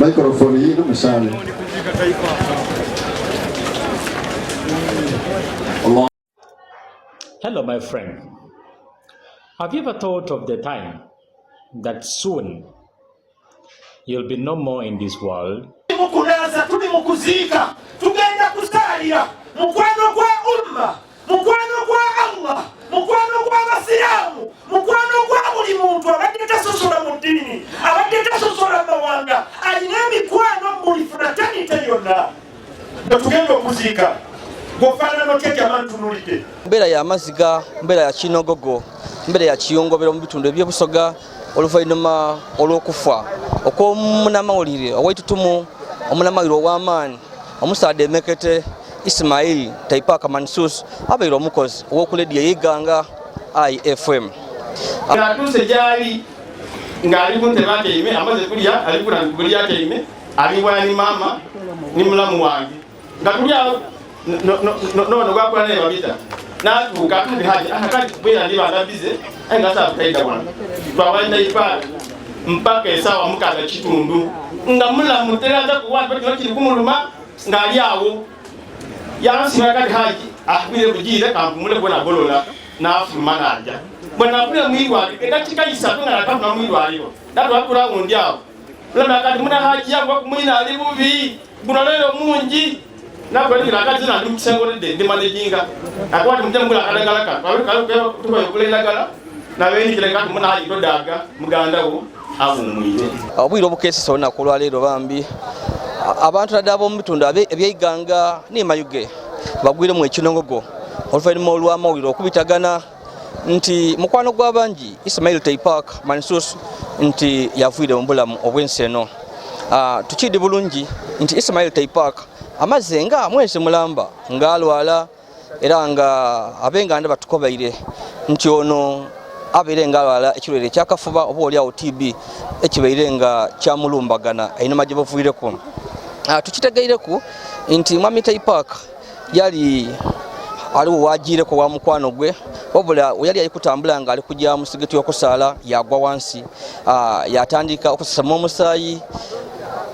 Microphone hii ndio msale. Hello, my friend. Have you ever thought of the time that soon you'll be no more in this world? Mukunaza tuli mukuzika tugenda kusalira mukwano kwa umma mukwano kwa Allah mukwano kwa abasilamu mukwano kwa buli muntu abadde tasosola mu ddiini abadde tasosola mawanga alina emikwano buli fraternity yonna tugenda okuzika gofaanana otya gy'abantu tunulidde mbeera ya maziga mbeera ya kinogogo mbeera ya kiyongobero mu bitundu ebyobusoga oluvannyuma olw'okufa okw'omunamawulire ow'etutumu omunamawulire ow'amaanyi omusaade Mekete Ismail Taipaka Mansus abaire omukozi ow'okuledia eyiganga IFM atuuse gyali ng'ali ku ntebe atyaime amaze kulya ali kulya atyaime aliwani maama ni mulamu wange nga tuli awo nono gwakula naye babita natuuka kati haji akakati bwera ndi bandabize aye nga saabutaida wange twawalina ipaaka mpaka esaawa mukaaga kitundu nga mulamu teraza kuwanja kino kiri kumuluma ng'ali awo yansiba kati haji akubire bugiire kampumule bwena golola n'afuluma n'ajja bwenafulire mwirwaliro eddakiika isatu nga nakafuna mwirwaliro natwakula wundi awo mulama kati muna haji yagwa kumwina ali bubi guno leero mungi nakwalira akati zina ndi mukisengoledde ndi manejinga akwati mujja mugula akadagala kano tubaye okula endagala nabenikire kati muna haji todaaga mugandawo awumwire obwire obukeesisa olunaku olwaleero bambi abantu ddala ab'omu bitundu eby'eiganga n'emayuge bagwiremu ekinongogo oluvannyuma olw'amawulire okubitagana nti mukwano gw'abangi Ismail Taipaka Mansus nti yaviire mu bulamu obw'ensi eno. Tukidde bulungi nti Ismail Taipaka amaze nga mwezi mulamba ng'alwala era nga abenga ndaba tukobaire nti ono abeire ng'alwala ekirwere ekyakafuba oba oliawo TB ekibeire nga kyamulumbagana einuma gye bavuireko. Tukitegeireku nti mwami Taipaka yali aliwo wagiireko wa mukwano gwe wabula yali alikutambula nga ali kujja musigiti w'okusaala yagwa wansi yatandika okusasama omusaayi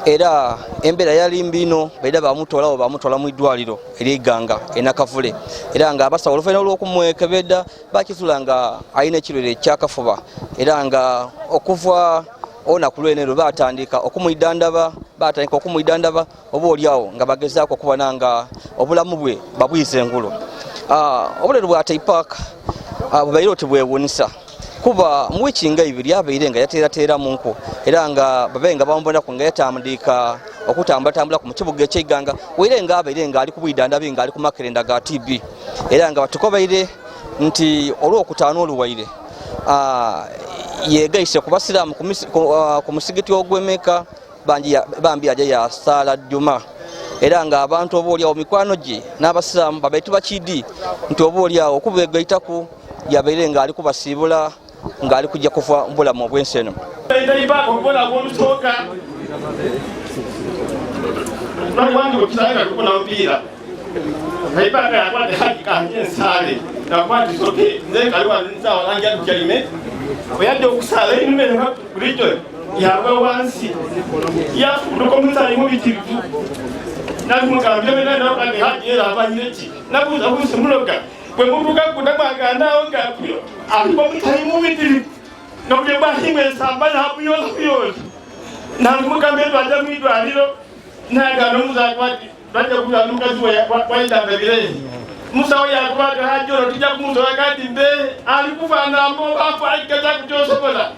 era embeera yali mbino baida bamutwala mu ddwaliro ery'eiganga enakavule era nga abasawo oluvannyuma olw'okumwekebedda bakizula nga alina ekirwere ekyakafuba era nga okuva olunaku lwenero batandika okumwidandaba oba oliawo nga bagezaako okubona nga obulamu bwe babwiza engulu. Obulero bwa Taipaka bubaire oti bwewunisa kuba mu wiiki nga ibiri abaire nga yateerateera mu nku era nga babaire nga bamubonako nga yatandika okutambulatambula ku kibuga eky'eiganga waire nga abaire nga ali ku bwidandabi nga ali ku makerenda ga TB era nga batukobaire nti olw'okutaano oluwaire yegaise ku basiraamu ku musigiti ogw'Emeka bambi ajja ya saala Juma era nga abantu oba oliawo mikwano gye n'abasiraamu babaitu bakidi nti oba oliawo okubegaitaku yabaire nga ali kubasiibula ng'ali kujja kuva mbulamu obw'ensi eno. Taipaka okubola ag'olusooka lwali wange bwekisanga tukuna mupiira Taipaka yakwate haji kange ensaale nakwati soke nze kali wano nsaawa langi adukyalime oyadde okusaala einumeno bulijjo yagwa wansi yafuduka omusaayi mubitirivu nakumugambira benanakane haji era abanyireki nabuuza buusi muloga bwe mutuuka kudamwagandaawo nga aliba omusaayi mubitirivu nobulye bwahimwe ensamba nabuyola nakumugambira twajja mwidwaliro nagana omuzakwati bajja kuba n'omukazi wayitandabire musawo yakwata hajjolo tujja kumusola kati mbe ali kufaanambo afaigeza kukyosobola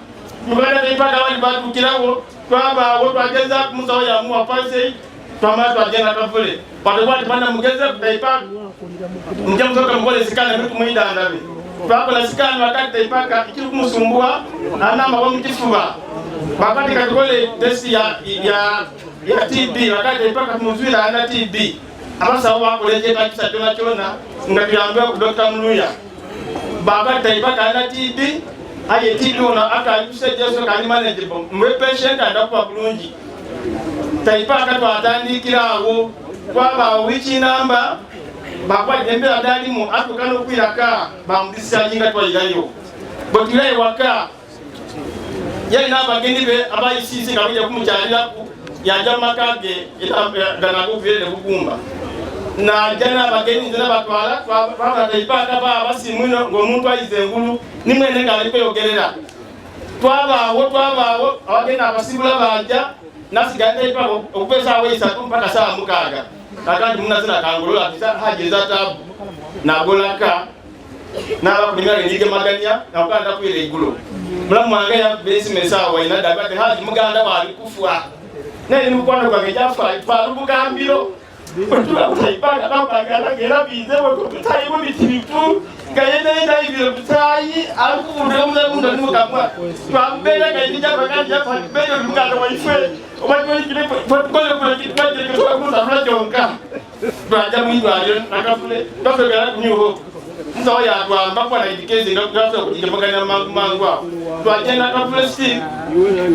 mubada Taipaka bali batukirawo twabaawo twagezaku musawo yamuwa fase twamala twagenda kavule patokwati pana mugezeku Taipaka mujja musoka mukole sikana mitumwidandabe twakola sikana wakati Taipaka ikiri kumusumbua anamba wamukifuba wakati katukole testi ya TB wakati Taipaka tumuzwira ana TB abasawo bakolejeka kisa kyona nga tuyambe ku Dr. Muluya baba Taipaka ana TB aye TB ona akalusejeso kali manageable mwe patient adakuba bulungi Taipaka twatandikirawo twaba wiki namba bakwa embera dalimu atukana okwiraka bamudisajinga twalirayo botulaye waka yali n'abagendi be abayisiisi nga bajja kumukyaliraku yaja makage ganaguvire bugumba na jana bageni nzina batwala baba taipaka baba simwino ngomuntu ayize ngulu nimwene ngalipe yogerera twabawo abageni abasibula baja nasiganda ipa okupesa awesa mpaka saa mukaga kakandi munazina kangolola ati haje za tabu na golaka na bakulimira ndige maganya na ukanda kwire igulo mulamu wange ya besi mesawa ina dagate haji muganda wali kufwa nene mukwano kwa kejafa iparubuka mbiro utaipaka bambagala gera bizewe kutaibu bitiritu kayenda ibiro kutai alikuvuga munda nimukamwa twambele kayija bakanja twambele muganda waife obakoli kile protokole kuna kitwaje kutoka kuza mnajonka twaja mwindwalyo nakafule tofegala kunyuho mtawa ya twamba kwa idikezi ngafwe kujigambaganya mangwa twaje nakafule steam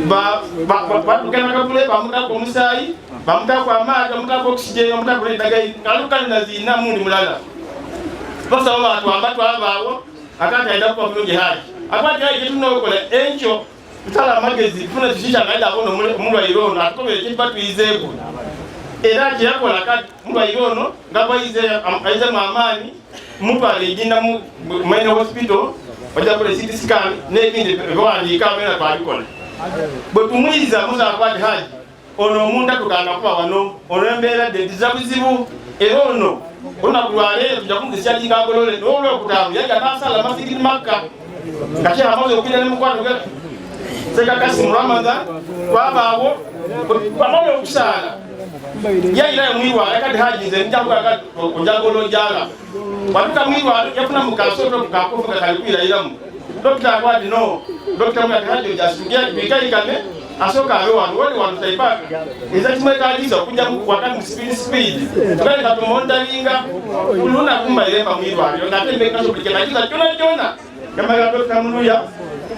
ba tukana kafule bamuka ko musai bamuka kwa maga bamuka ko oxygen bamuka ko dagai kalukana nazina mundi mulala basa wa twamba twabawo akataenda kwa bulungi haji akwati haji tunokola encho tala magezi funa tishisha ngaida abono mulwa irono atukobere kiba twizeko era kyakola kati mulwa irono ngaba aize mamani mtu alijinda mu main hospital baja kule CT scan nebindi bwandika bena twabikola bwetumwiza muza akwati haji ono munda tukana kwa wano olembera de dizabuzibu erono ona kulwale tujja kumudisya kagolole n'olwo kutabu yaga nasala masikini makka kati amaze okujja ne mukwano gwe seka kasi mu Ramadan kwabawo kwamaze okusala yaira mwiwa akati hajize njabuka akati onjagolo jala watuka mwiwa yafuna mukasoto mukakofuka kalipira iramu dokita akwati no dokita mwati hajo jasugia bikaikane asoka ayo wanu taipaka ezakimwe kajiza kunja wakati speed tukale katumonda linga uluna kumba ilemba mwirwa yo natembe kaso bikela kiza chona kama dokita muluya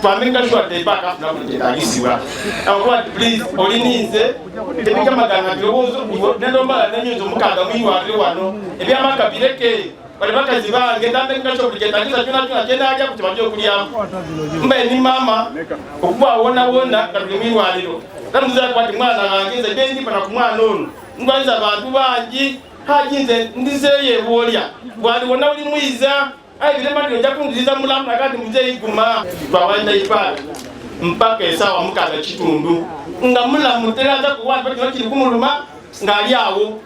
twamenga shwa taipaka na kujitagisiwa awo please olinize tebika magana birobozo nendo mbala nenyezo mukaga mwirwa wano ebya makabireke bali bakazi bange ndambe ngacho kujitagisa chona tenda aja kutibajo kuliamu mbe ni mama okuba wona katumimwa aliro tamuza kwati mwana wangize bendi pana kumwana ono ngwanza abantu bangi hajinze ndizeye bolya bwali wona uli mwiza ai bile mali nja kundiza mulamu nakati muje iguma bawanda ipaka mpaka esawa mukaga kitundu nga mulamu teraza kuwa bati kiri kumuluma ngali awo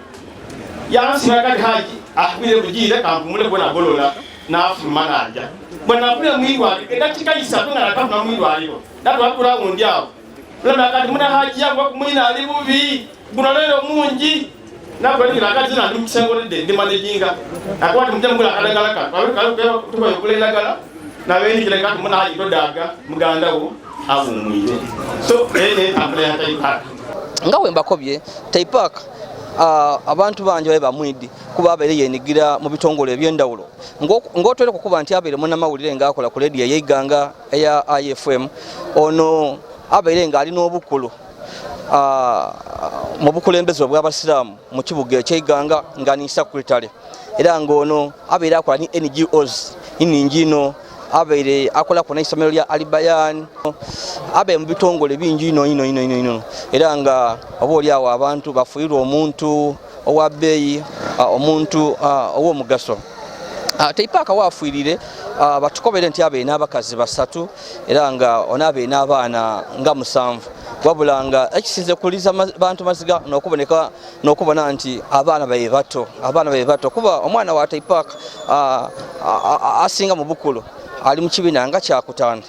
yansi nakati haji ahbile kujire kampumule bona bolola na afumanaja bona kule mwirwa ekachika isatu ngala kama mwirwa aliyo datu akula ngundi awo lema kati muna haji yangu kumwina ali bubi bunalelo munji nako ni lakazi na ndimsengo de manejinga akwati mjambula kadagala ka kaluko tuba yokule lagala na weni kile kati muna haji dodaga muganda wo avumwite so ample hata ipaka ngawe mbakobye taipaka abantu banje babe bamwidi kuba abere yenigira mu bitongole ebyendawulo ngotwele kukuba nti abere muna mawulire ngakola ku radio yeiganga ya IFM ono abere ngali n'obukulu mu bukulembeze bw'abasilamu mu kibuga eky'Iganga ngani secretary era ngono abere akola ni NGOs iningino abere akola ku n'isomero lya Alibayan abe mu bitongole bingi ino era nga oboli awo abantu bafuirwa omuntu owabeyi omuntu owomugaso taipaka wafuirire batukobere nti abe n'abakazi basatu era nga onabe n'abaana nga 7 wabulanga ekisinze kuliza bantu maziga n'okubona nti abaana baye bato kuba omwana wa taipaka asinga mu bukulu ali mu kibiina nga kyakutanda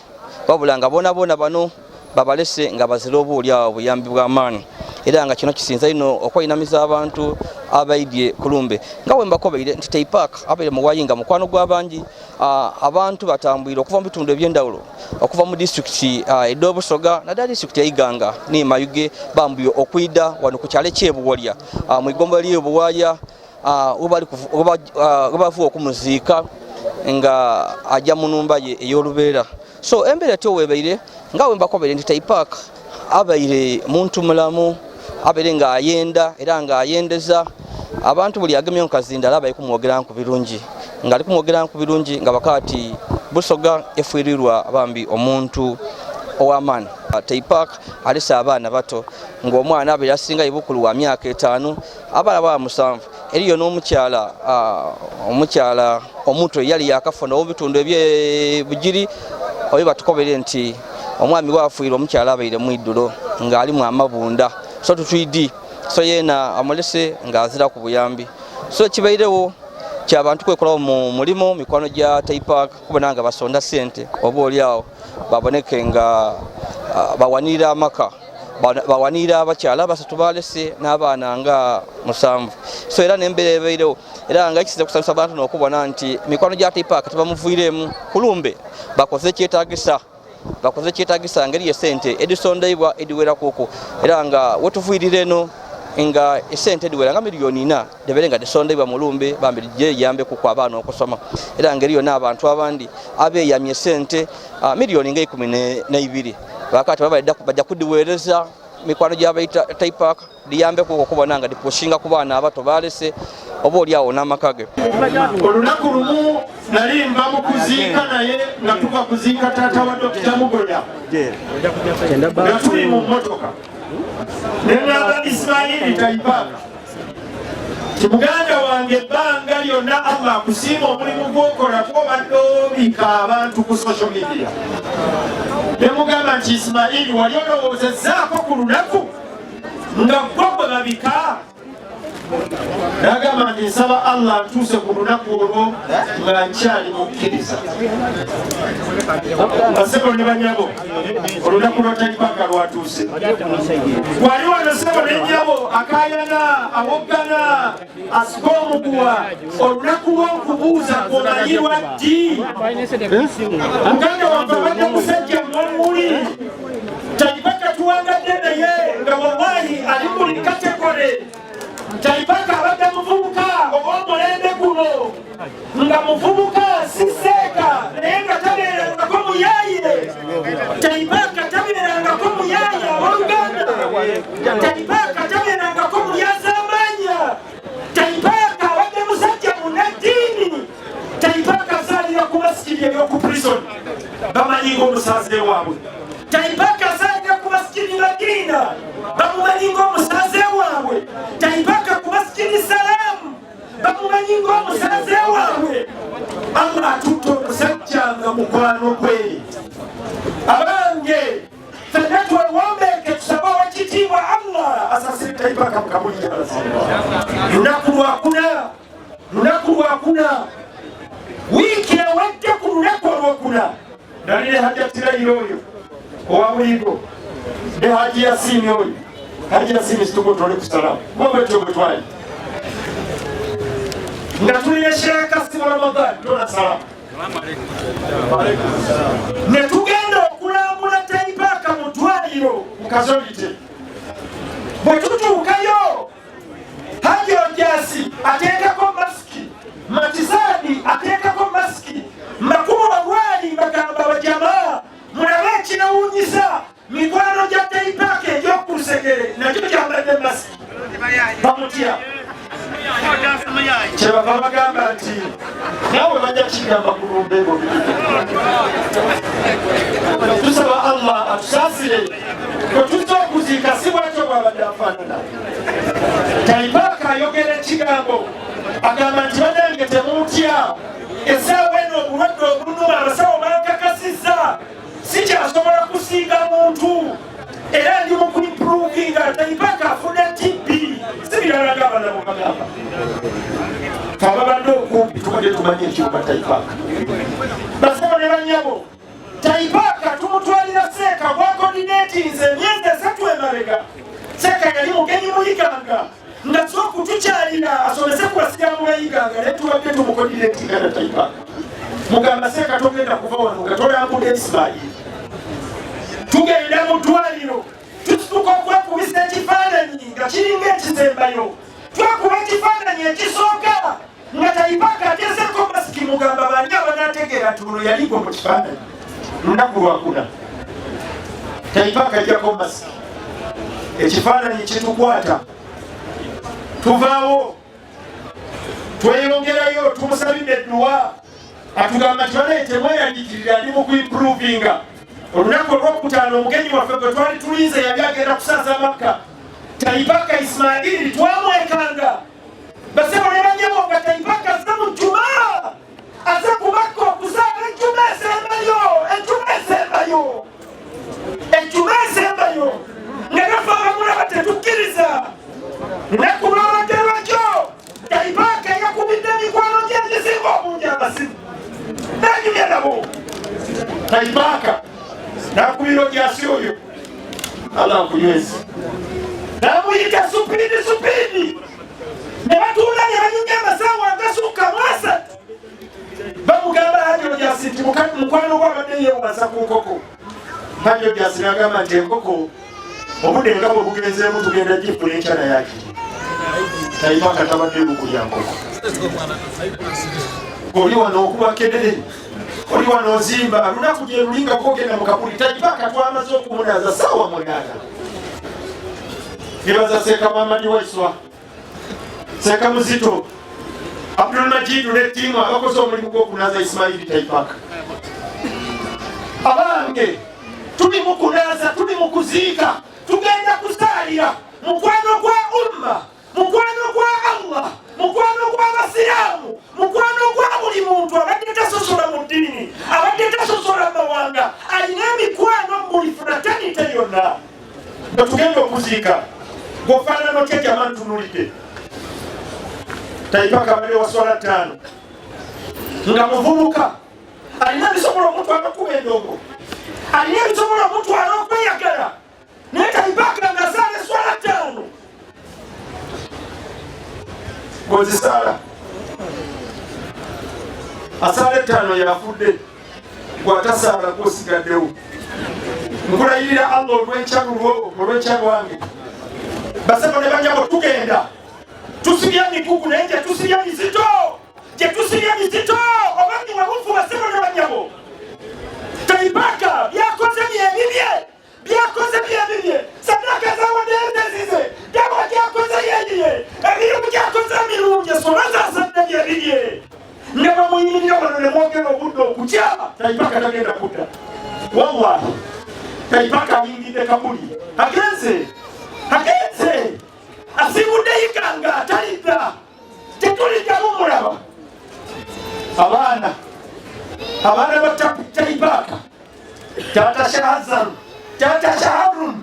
wabulanga bona bano babalese nga bazira obuuli awo buyambi bw'amaani era nga kino kisinza ino okwinamiza abantu abaidye kulumbe nga we mbakobeire nti taipaka abere mu wayinga mukwano gw'abangi abantu batambwire okuva mu bitundu ebyendawulo okuva mu district edobusoga na district ya Iganga ni Mayuge bambuye okwida wano ku kyale kyebuwalya mu igomba ly'obuwaya obavuga okumuziika nga ajja mu numba ye ey'olubeera so embera tewebeire nga we mbakobere nti taipaka abaire muntu mulamu abere nga ayenda era nga ayendeza abantu buli agemye nkazinda alabaye kumwogera ku birungi nga ali kumwogera ku birungi nga bakati busoga efuirirwa bambi omuntu ow'amaanyi. Taipak alese abaana bato ng'omwana abeera asinga ibukulu wa myaka 5 abaana ba 7 eriyo n'omukyala omuto yali yakafuna obitundu ebyebugiri oyo batukobere nti omwami waafuire omukyala abaire mwiddulo ng'ali mu amabunda so tutwidi so yena amulese ng'azira ku buyambi so kibairewo ky'abantu kwekolawo mu mulimo mikwano gya Taipak kubona nga basonda sente oba oliawo baboneke nga bawanira amaka bawanira abakyala basatu balese n'abaana nga 7 so era n'embeera ebairewo era nga ekisiza kusanyusa abantu n'okubona nti mikwano gya Taipak tebamuviiremu kulumbe bakoze kyetaagisa ngeri esente edisondeibwa ediwera kuko era nga wetuviirira eno nga esente ediwera nga miliyoni 4 debere nga disondeibwa mulumbe bambi yambe kuko abaana okusoma era ngeri yonna abantu abandi abeyamye esente miliyoni nga 12 bakati bajja kudiweereza mikwano gy'abaita Taipak diyambe kuko kubona nga dipushinga ku baana abato balese oba oliawo n'amakage. Olunaku lumu nali mba mu kuziika naye nga tuva kuziika taata wa Dr. Mugoya nga tuli mu mmotoka ne ngamba Ismail Taipak muganda wange ebbanga lyonna Allah akusiima omulimu gw'okola gw'obadde obika abantu ku social media ne mugamba nti Ismail wali olowoozezaako ku lunaku nga gwo bwe babika nagamba nti nsaba Allah ntuuse ku lunaku olwo nga nkyali mukkiriza basebo ne banyabo olunaku lwa Taipak lwatuuse waliwo nasebo nennyabo akayana awoggana asika omuguwa olunaku lw'okubuuza kwomanyirwa ddi muganda wange abadde musajja mwomuli Taipak tuwangadde naye nga wallahi ali buli kategore Taipak abadde muvubuka obw'omulembe guno nga muvubuka siseeka naye nga tabeerangako muyaye Taipak tabeerangako muyaye abooluganda Taipak tabeerangako mulyazamanya Taipak abadde musajja munnaddiini Taipak azaalira ku masikiri ey'oku prison bamanyinga omusaze waabwe Taipak azaalira ku masikiri Madina bamumanyinga omusaze waabwe Taipak ku masikiri Salamu bamumanyinga omusaze waabwe Allah atutte omusajja nga mukwano gwe abange ffenna twewombeeke tusaba owekitiibwa Allah asasire Taipak mukamulyaza lunaku lwakuna wiiki ewedde ku lunaku olwokuna nali ne Hajjati Layira oyo owa Buligo ne Haji Yasini oyo Haji Yasini situgotole ku salamu mwebwetyo bwe twali nga tuli ne Sheikh Kasimu Ramadan tona salamu ne tugenda okulambula Taipak mu ddwaliro mu Kazolite bwe tutuukayo Haji Ojasi ateekako masiki Matizadi ateekako masiki Makubo Bagwali bagamba bajamaa mulabe ekinawunyisa mikwano gya Taipak egy'oku lusegere nakyo kyambadde masiki bamutya kyebava bagamba nti naawe bajja kigamba ku lumbeego tusaba Allah atusaasire kwe tuzza okuziika si bwatyo bwabadde afaanana Taipak ayogera ekigambo agamba nti banange temutya essaawa eno obulwadde obulunuma abasawo bankakasizza sikyasobola kusiiga muntu era ndi mu kuimprovinga Taipak afuna TB sibiralaga abana mukagamba ababadde okumpi tubadde tumanyi ekiwuka Taipak basebo ne banyabo Taipak tumutwalira Seeka gwakoordinatinze emyezi 3 emabega Seeka yali mugenyi muyiganga nga sokutukyalira asomese kubasigyamu bayiganga naye tubadde tumukoordinatinga na Taipak mugamba Seeka togenda kuva wano nga tolambula Ismail tugenda mu ddwaliro tututuka okwekubisa ekifaananyi nga kiringa ekizembayo twakuba ekifaananyi ekisooka nga Taipak ateeseko masiki mugamba bani abanaategeera nti luno yaligwa mu kifaananyi lunaku lwakuna Taipak ajjako masiki ekifaananyi kitukwata tuvaawo tweyongerayo tumusabidde edduwa atugamba nti baleete mweyandikirira ali mu kuimprovinga olunaku olwokutaano omugenyi waffe gwe twali tulinze yali agenda kusaza Makka. Taibaka Ismaili twamwekanga basebo ne banyabo nga Taibaka azze mu Jumaa azze ku Makka okuzaala enjuma esembayo nga gafa abamulaba tetukkiriza lunaku lwabadde lwakyo Taibaka yakubidde emikwano gy'egisinga obungi amasimu nanyumya nabo Taibaka nakubira ogyasi oyo Allah nkunywezi namuyita supidi ne batuula ne banyumya amasaawa agasuuka mwasa bamugamba Haji Ogyasi nti mukwano gwabadde yeewasa ku nkoko. Haji Ogyasi n'agamba nti enkoko obudde nga bwe bugenzeemu tugenda gifuna enkyana yaki. Taibaka tabadde bukulya nkoko. Oli wano okuba kedere, oli wano ozimba lunaku gye lulinga kwogenda mu kabuli. Taibaka twamaze okumunaza ssaawa 8. Nibaza Seeka Muhammad Waiswa, Seeka Muzito, Abdul Majid ne ttiimu abakoze omulimu gw'okunaza Ismaili Taibaka. Abange tuli mu kunaza, tuli mu kuziika, tugenda kusaalira mukwano gwa umma, mukwano gwa Allah, mukwano gw'abasiraamu, mukwano gwa buli muntu abadde tasosola mu ddiini, abadde tasosola mawanga, alina emikwano buli funatanite yonna nga tugenda okuziika. Gwofaanana otya jama ntunulidde Taibaka abadde wa swala 5 nga muvubuka alina ebisobola omutwala okuba endongo, alina ebisobola omutwala okweyagala, naye Taibaka nga asaala eswala 5 gozisaala asaala 5 yafudde gwatasaala gwosigaddewo. Nkulayirira Allah olw'enkya lwange basebo ne banyabo tugenda tusibya mikugu naye gye tusibya mizito obanyi wabufu basebo ne banyabo. Taibaka byakoze byebibye sadaka zawadde ezize dabo gyakoze yeyiye ebirimu gyakoze emirungi esola zasadde byebibye nga bamuyimirira bano ne mwogera obudde okutya. Taibaka tagenda kudda wallahi. Taibaka ayingidde kabuli agenze asibudde yiganga atalidda tetuliddamu mulaba. Abaana ba Taibaka, Tata Shahazan, Tata Shaharun,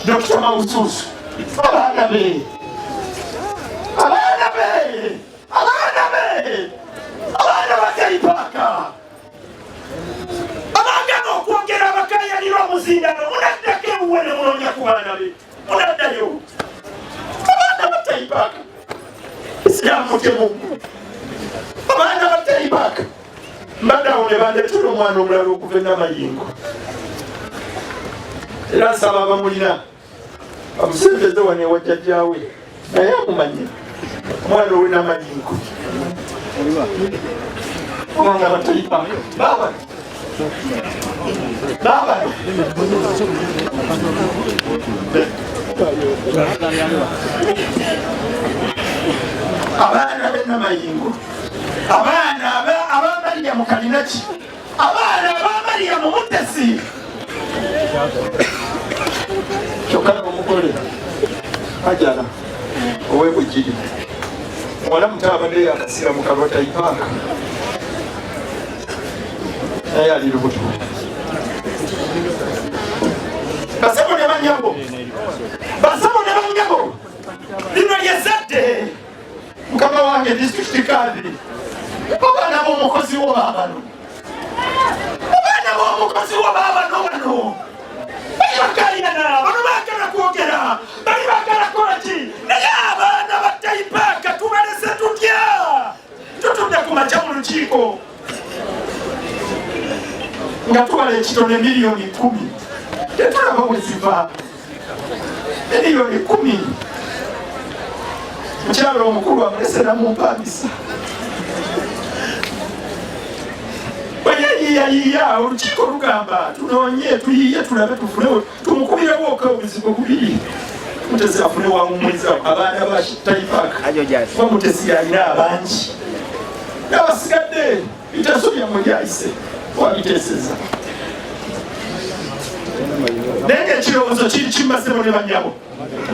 Dr. Maususu, abaana be ba Taibaka abagana okwogera abakayalira omuzindano munaddako ewuwene munoonya ku baana be munaddayo. Abaana ba Taibaka isiramu mutemu, abaana ba Taibaka mbaddawo ne bandeetula omwana omulala okuva enamayingo. Era nsaba abamulina bamusembeze wano ewa jjajjaawe naye amumanye omwana ow'enamayingo. Abaana ba Taibaka baba abaana b'enamayingo, abaana aba Mariyamu Kalinaki, abaana aba Mariyamu Mutesi. Kyokka omugole ajala ow'ebujiri muwala muto abadde yakasira mu kalwa Taibaka naye ali lubuto. Basebo ne banyabo lino lyezadde mukama wange disitulikiti kadiri. Abaana b'omukozi wo baabano wano bali bakalirana, bano baagala kwogera, bali baagala kolaki, naye abaana ba Taibaka tubalese tutya? Tutudde ku makya mu lukiiko nga tubala ekitone miliyoni 10 tetulaba bwe ziva. Miliyoni 10 mukyalo omukulu amulese namumpangisa yiya olukiiko lugamba tunoonye tuyiye tulabe tufune tumukubirewooko obuzibu bubiri. Mutesi afune wamumuliza abaana ba Taibaka Mutesi yalina abangi n'abasigadde biteeso byammwe byayise wabiteeseza. Nenge kirowoozo kiri kimbasebo ne bannyabo.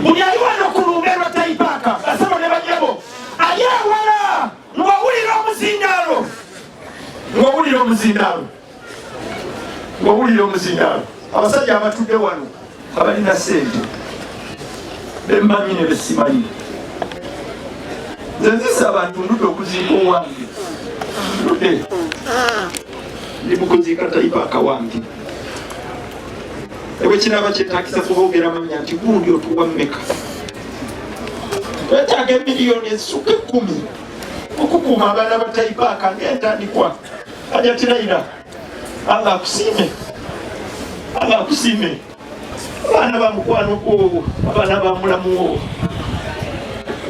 Buli ali wano ku Lumbe Taipaaka basebo ne bannyabo ali ewala ng'owulira omuzindaalo. Ng'owulira omuzindaalo. Abasajja abatudde wano abalina ssente bemmanyi ne besimanyi. Nze nzisaba ntundudde okuziika owange. Ntudde ndi mu kuziika Taipaaka wange. Ewe kinaba kyetaagisa kuboogera manya nti gundi otuwa mmeka. Twetaaga miliyoni ezisukka 10 okukuuma abaana ba Taipaaka ng'entandikwa. Ajatiraira Allah akusiime. Abaana ba mukwano gwo, abaana ba mulamu wo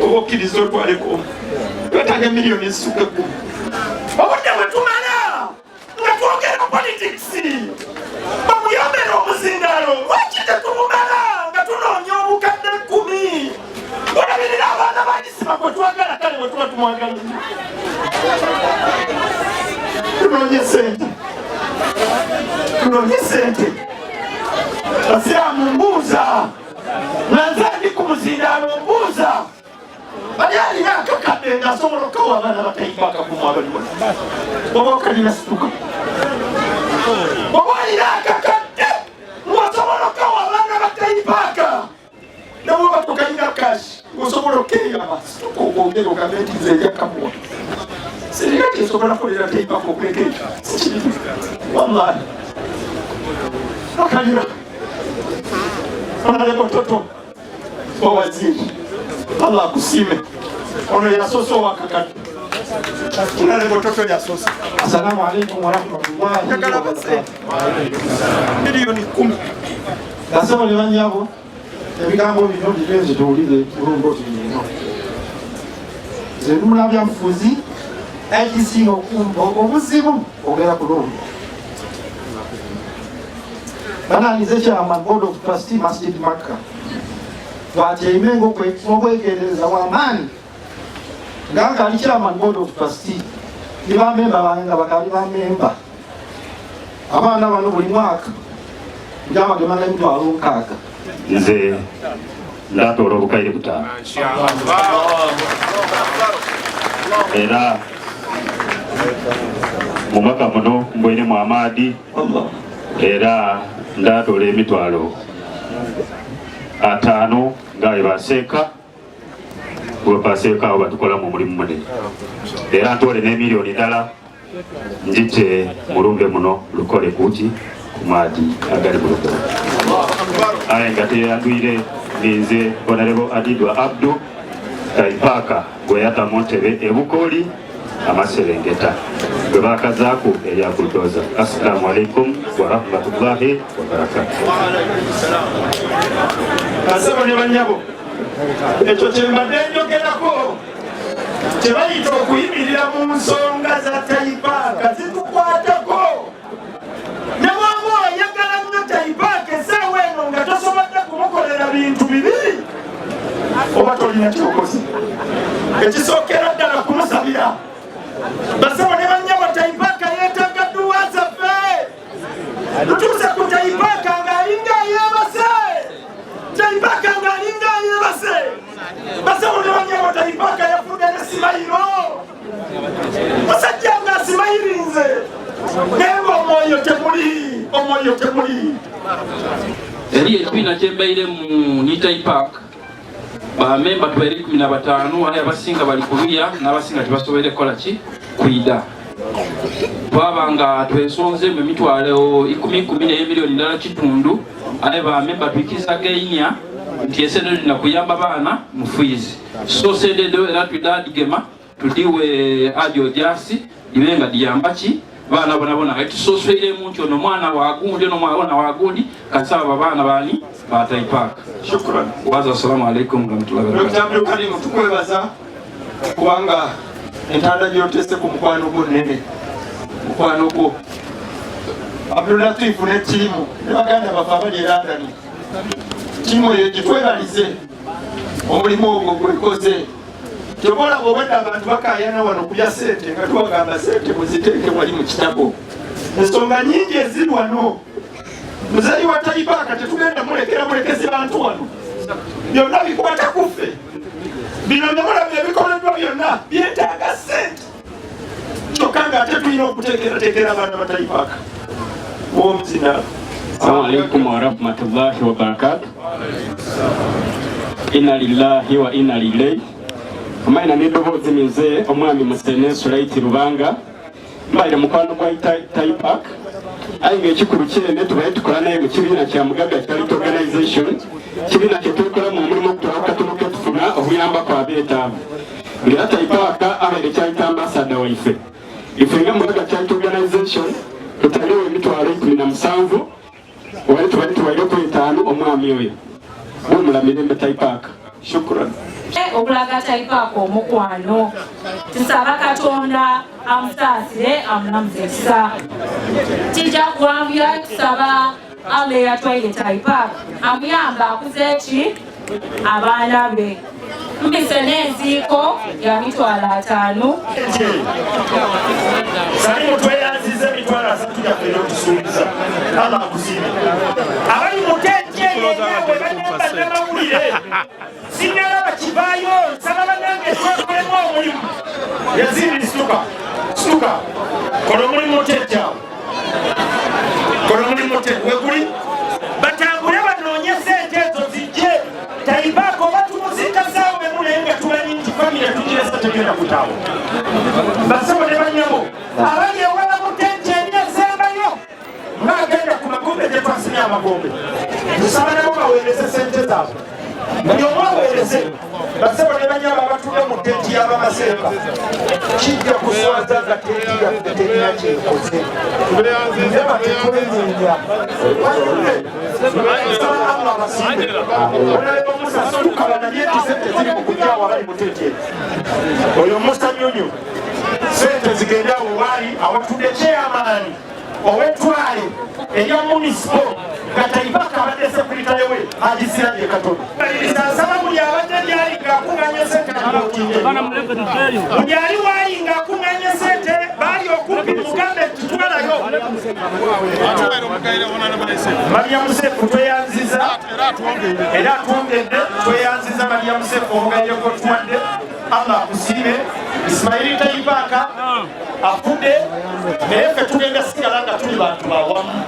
oba okkiriza otwaleko. Twetaaga miliyoni ezisukka 10. Obudde bwe tumala nga twogera politics bamuyombera omuzindaalo. Lwaki tetubumala nga tunoonya obukadde 10? Olabirira abaana ba Isima gwe twagala kale bwe tuba tumwagala. Tunoonye ssente. Basiraamu mbuuza nga nze ndi ku muzindaalo mbuuza bali alina akakadde ng'asobola okukawa abaana ba Taipaaka kumu abali wano. Oba okalina situka. Oba alina akakadde ng'osobola okukawa abaana ba Taipaaka. Nawe oba tokalina kashi ng'osobola okukeeyama situka okwogera ogambe nti nze ejakamuwa. Sirina kyesobola kukolera Taipaaka okuleka ekyo. Sikirimu. Wallahi. Akalira. Honorable Toto Waziri. Allah akusiime. Ono yasoose owakakadde. Honorable Toto yasoose. Assalamu alaikum warahmatullahi wabarakatuh. Miliyoni 10. Gasebo ne bannyabo ebigambo bino bigenze tuwulire bulungi otunyino. Nze ndi munnabyabufuzi ekisinga obuzibu ogera ku Lumbe. Bananize chairman board of trustee Masjid Makkah. Twatyemenga okwegereza w'amaanyi nga ali chairman board of trustee. Ni bamemba bange nga bakali bamemba. Abaana bano buli mwaka njabagemanga emitwalo 6. Nze ndatoola obukaire 5. Era mu mwaka muno mbwenemu amaadi era ndatoola emitwalo 5 nga baseeka abo batukola mu mulimu munene. Era ntoole n'emiliyoni ddala njite mu Lumbe muno lukole kuki ku maadi agali mu Lumbe. Aye nga teyandwire ninze Honorable Adidwa Abdu Taipaaka gwe yatamu ntebe e Bukoli Amaserengeta gwe bakazaaku erya bulldoza. Assalamu alaikum wa rahmatullahi wa barakatuh. Basebo ne bannyabo ekyo kye mbadde njogerako tebayita okuyimirira mu nsonga za Taipaaka zitukwatako. Ne bw'oba oyagala nnyo Taipaaka essaawa eno nga tosobodde kumukolera bintu bibiri oba tolina kyokoze. Ekisookera ddala kumusabira. Basebo ne bannyabo Taipaaka yeetaaga dduwa zaffe. Tutuuse ku Taipaaka ng'alinga yeebase. Taipaaka ng'alinga yeebase. Basebo ne bannyabo Taipaaka yafudde ne Simayiro. Musajja ng'asimayirinze naye ng'omwoyo temuli. Eri ekibiina kye mbaire mu Taipaaka bamemba tubaire 15 aye abasinga bali kulya n'abasinga tebasobole kukola ki kwida. Twabanga twesonze mu emitwalo 10 n'emiliyoni ddala kitundu aye bamemba tuikiriza gainya nti esente lina kuyamba baana mu fees. So sente ndo era tudadigema tudiwe adio jasi dibenga diyamba ki baana bona kati so swire mu nti ono mwana wagundi ono mwana wagundi kasaba baana bani ba Taipaaka. Shukran. Waza assalamu alaikum warahmatullahi wabarakatuh. Dr. Karimu tukwebaza kubanga entanda gyotese ku mukwano gwo nene. Mukwano gwo Abdulatif ne tiimu ne baganda bafa bali London. Tiimu ye gitwebalize omulimu ogwo gwekoze. Tobola bw'obadde abantu bakayana wano kulya ssente nga tubagamba ssente muziteeke wali mu kitabo. Ensonga nyingi eziri wano Muzali wa Taipaka tetugenda mulekezi bantu wano. Byonna bikwata kuffe. Bino byonna byebikoleddwa byonna byetaaga ssente. Kyokka ng'ate tulina okuteekerateekera abaana ba Taipaka. Womuzina. Assalamu alaikum wa rahmatullahi wa barakatuh. Inna lillahi wa inna ilaihi. Amaina n'eddoboozi mize omwami Musene Sulaiti Rubanga. Mbaire mukwano gwa Taipaka. Ayi ng'ekikulu kyene tubaye tukola naye mu kibiina kya Mugaga Charity Organization. Kibiina kye tukola mu mulimu okutwala akatono ke tufuna obuyambako abeetaavu. Ng'era Taipaka abaire kyayita ambassador waife. Ife nga Mugaga Charity Organization tutaliwo emitwalo 17 wali tubali tuwaire ku 5 omwami oyo. Bumulamire Taipaka. Shukran. Okulaga Taipaka omukwano tusaba Katonda amusaasire amunamuze ekisa. Kijja kuwambya tusaba Allah eyatwaire Taipaka amuyamba akuze eki abaana be. Mbise n'enziiko ya mitwalo 5. Salimu tweyanziza emitwalo 3 yaffe n'otusuubiza. Allah akusiime. Abali mutenje yenyawe banyamba n'amawulire. Sinyalaba kivaayo nsaba bannange twekolemu omulimu. Yazindi situka. Kola omulimu otejjaawo. Kola omulimu otejja. Weguli batambule banoonye ssente ezo zijje. Taipaka oba tumuzikasaawo bemu naye nga tumanyi nti famire tugiresa tegenda kutaawo. Basebo ne bannyabo abali ewala mutenje eryesembayo ng'agenda ku magombe gye twasimye amagombe. Tusaba nabo baweereze ssente zaabwe. Buli omu aweereze. Basebo ne bannyabo abatudde mu tenti y'abamaseeka. Kijja kuswaza nga tenti yaffe terina kyekoze. Ndeba tetulenyenya. Allah abasiime. Olaba Musa tukabana lyeti ssente ziri mu kujjaawo abali mu tenti eyo. Oyo Musa Nyonyo. Ssente zigenda awo waali awatudde chairman ow'ettwale erya municipal nga Taipaka abadde sekuritayo we agisiranye katono. Nsaba buli abadde lyali ng'akuŋŋanya ssente buli ali waali ng'akuŋŋanya ssente baali okumpi mugambe tutwalayo. Mariamu Sefu tweyanziza era atwongedde tweyanziza Mariamu Sefu omugaire gw'otuwadde. Allah akusiime. Ismail Taipaka afudde naye ffe tugenda sigala nga tuli bantu bawamu.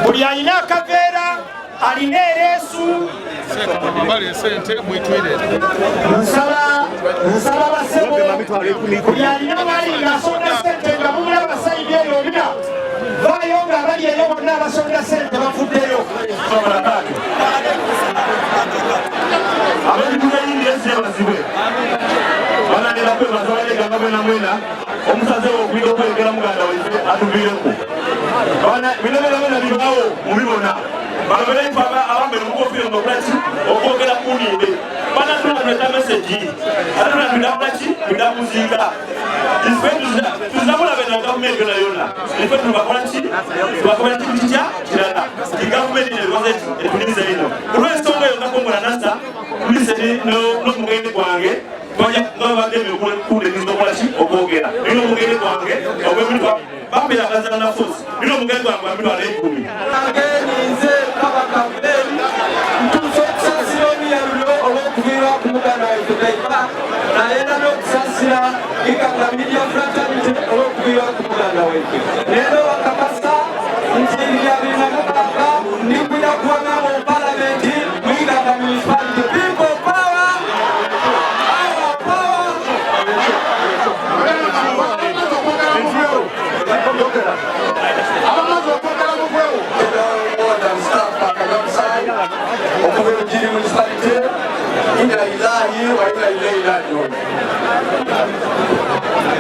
Buli alina akaveera alina ereesu. Nsaba basebo buli alina wali ng'asonda ssente nga mumulaba sayidi eyo olina vaayo ng'abali eyo bonna abasonda ssente bafuddeyo. Abalikunayindyese bazibwe bananera kwebaza baleganga mwena mwena omusaze w'okuyita okwegera muganda waife atuviireku bino bena bibaawo mubibona baloberaiko abambere mukofiire ngokulaki okwogera kuninde banatulaneta meseji atulanidamulaki bidamuzinga ife tuzabulabena gavumenti yona yona ife tubakolaki tubakolaki kitya kirala igavumenti nerwaza etuliza ino olw'ensonga eyo ngakongola nasa tuliseni n'omugende gwange babadde mikuleniza okolaki okwogera nina omugende gwange ogwemitwa bamperagazana na fosi nina omugende gwange wamitwala 10 ageninze kabaka beni ntuuse okusasira omuyaluliro olw'okuviirwa ku muganda waife Taipaka nayenda n'okusasira Iganga Media Fraternity olw'okuviirwa ku muganda waife. Leero bakakasa nti bya 2006 ndikwira kuwanga mu palamenti mu Iganga Municipality. People power!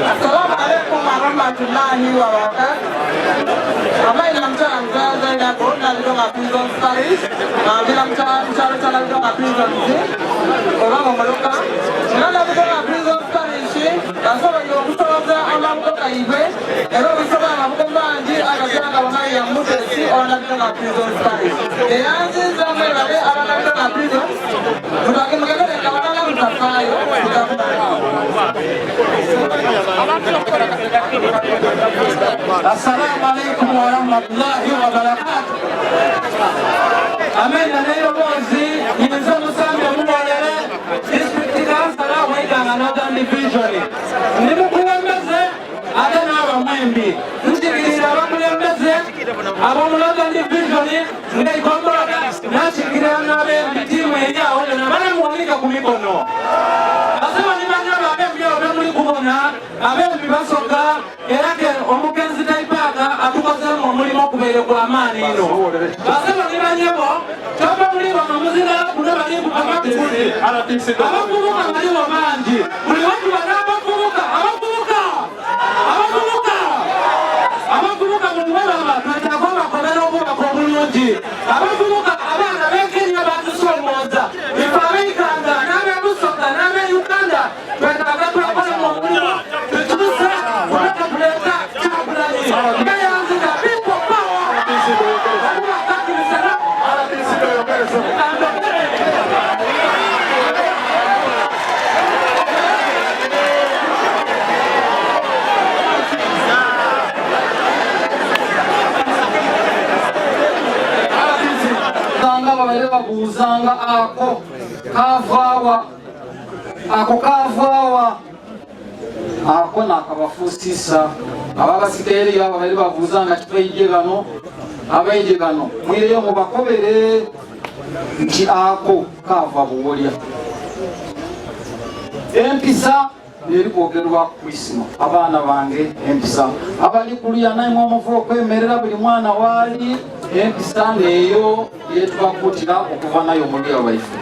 Assalamu alaikum warahmatullahi wabarakatuh. Amaina mtana mzaza ila kuona lidonga prison parish. Bila mtana lidonga prison zi. Obama maloka. Nana lidonga prison parish. Kasaba yu kusoza ama mkoka ibe. Ero kusoza ama mkomba anji. Akasana kabangani ya mutesi. Ona lidonga prison parish. Deyanzi zame wale ala lidonga prison. Mutaki mkekele kabangani mtafayo. Assalamu alaikum wa rahmatullahi wa barakatuh. Amenda neyo bozi yinza musambe mubonere district councilor waiganga Northern Division. Ndi mukulembeze ate n'abamwembi nzikirira abakulembeze ab'omu Northern Division ng'eikombolola nakikirira n'abembi tiimu eryawo yonna banamuwanika ku mikono. Asema nimanya abembi abo bemuli kubona abembi basoka era ke omugenzi Taipaka atukozemu omulimu okubeere gw'amaani ino. Asema nimanyabo toba muli bano muzira kuno bali ku abakubuka baliwo bangi buli watu bana abakubuka buli webaba twetaaga bakobera obubaka obulungi abakubuka abaana b'Ekenya batusolooza ife ab'Uganda n'ab'Busoga n'ab'Uganda twetaaga twakolemu omulimu tukyuse kubanga tuleeta Kyagulanyi beyanzika people power okubakakkirizana babuuzanga ako kavaawa ako nakabafuusisa ababasikaeriyo abo baire babuuzanga tibaije bano abaije bano mwireyo mubakobere nti ako kava buwolya empisa neri kwogerwa kwisima abaana bange empisa abali kulya naimwe omuvu okwemerera buli mwana waali empisa neyo yetubakutira okuva nayo mulya waife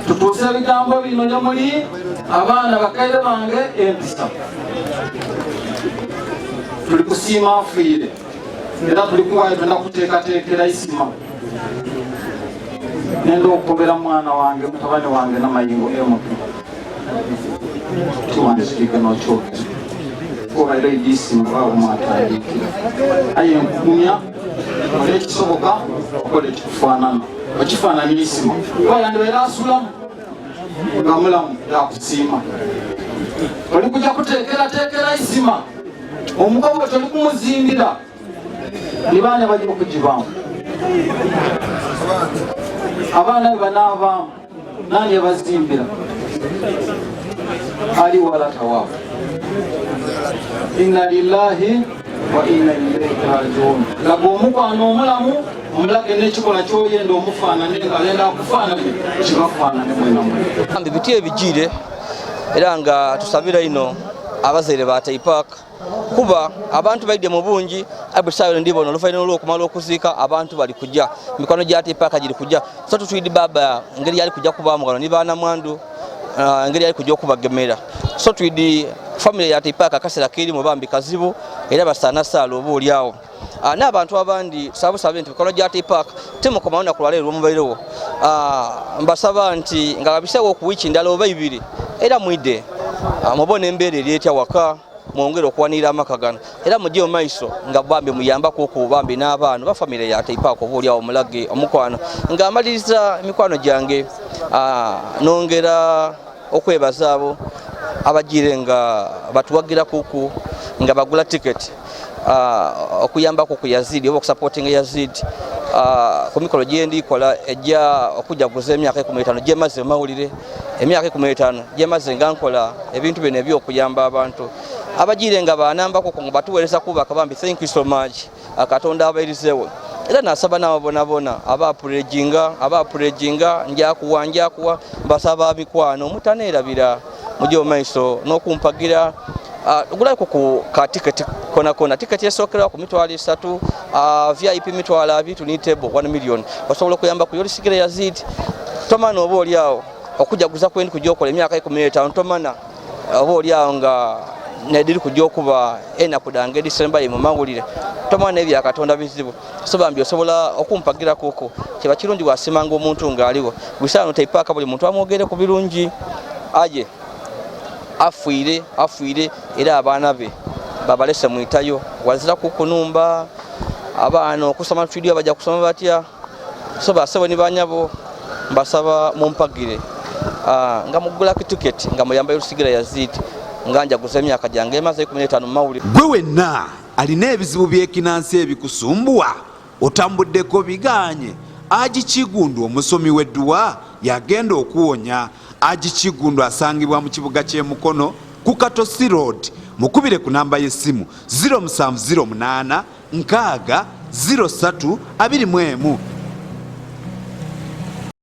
tutuuse ebigambo bino ne muli abaana bakaire bange empisa tuli kusiima afiire era tuli kuwayo twenda kuteekateekera isima nenda okukobera mwana wange mutabani wange namayingo emutu tuwandiikike n'okyogera obaire idisimu abo mwatandikira aye nkumya olwekisoboka okola ekikufaanana okifaananya isima kuba yandibaire asulamu nga mulamu yakusiima oli kujja kuteekerateekera isima omukobo toli kumuzimbira nibaana bajja okugibaamu abaana be banaabaamu nani yabazimbira ali wala tawaafu inna lillahi wa inna ilaihi rajiun laga omukwano omulamu omulage n'ekikola kyoyenda omufaanane ng'alenda akufaanane kibafaanane mwenamwe biti ebijire era nga tusabira ino abazaire ba Taipaka kuba abantu baide mu bungi abusayo ndibona olufaino olwokumala okuziika abantu bali kujja mikono gya Taipaka giri kujja so tutwidi baba ngeri yali kujja kubamu gano ni baana mwandu ngeri yali kujja okubagemera so twidi family ya Taipaka kasera kiri mu bambi kazibu era basana salo obuulyawo n'abantu abandi sabusabe nti mikono gya Taipaka temo komaona kulwalero omubairewo mbasaba nti nga babisewo ku wiki ndalo oba ibiri era mwide mubone embeera eryetya waka mwongere okuwanira amaka gano era mujje mu maiso nga bambi muyambako ku bambi n'abaana ba family ya Taipaka obuulyawo omulage omukwano nga amaliriza emikwano gyange nongera okwebaza abo abajire nga batuwagira kuku nga bagula ticket okuyambako ku Yazidi oba okusupporting Yazidi ku mikolo gyendi kola ejja okujaguza emyaka 15 gyemaze mawulire emyaka 15 gyemaze nga nkola ebintu bino ebyokuyamba abantu abajire nga banambako ngo batuweereza kubaka bambi thank you so much akatonda abairizewo era nasaba n'ababonabona abapureginga njakuwa mbasaba mikwano mutaneerabira mujye mu maiso n'okumpagira gulaiko ku katiketi kona tiketi esokera ku mitwalo 3 VIP mitwalo 2 ni table 1 million basobola kuyamba ku yolisigire Yazidi tomana obo olyawo okujaguza kwendi kujokola emyaka 15 tomana obo olyawo nga nediri kujokuba ena kudange December mu mawulire tomana ebya katonda bizibu so bambi osobola okumpagira koko kiba kirungi wasimanga omuntu ngaliwo gusano Taipaka buli muntu amwogere ku birungi aje afuire era abaana be babalese muitayo wazira kukunumba abaana okusoma studio bajja kusoma batya so basaba ni banyabo mbasaba mumpagire nga mugulako tiketi nga muyamba Lusigira Yazid nga njaguza emyaka gyange emaze 15 mu mawulire. Gwe wenna alina ebizibu by'ekinansi ebikusumbuwa otambuddeko biganye Aji Kigundu omusomi w'edduwa yagenda okuwonya. Aji Kigundu asangibwa mu kibuga ky'e Mukono ku Katosi Road. Mukubire ku namba y'essimu 0708 60 23 21